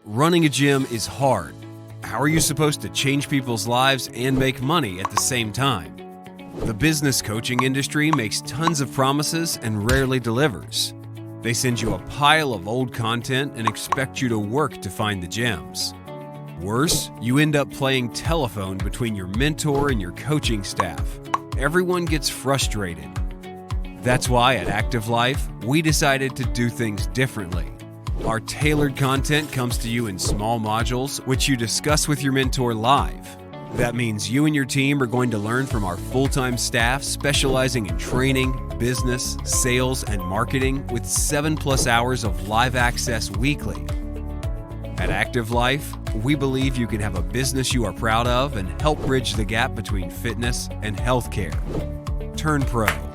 Running a gym is hard. How are you supposed to change people's lives and make money at the same time? The business coaching industry makes tons of promises and rarely delivers. They send you a pile of old content and expect you to work to find the gems. Worse, you end up playing telephone between your mentor and your coaching staff. Everyone gets frustrated. That's why at Active Life, we decided to do things differently. Our tailored content comes to you in small modules, which you discuss with your mentor live. That means you and your team are going to learn from our full-time staff specializing in training, business, sales, and marketing with 7+ hours of live access weekly. At Active Life, we believe you can have a business you are proud of and help bridge the gap between fitness and healthcare. Turn pro.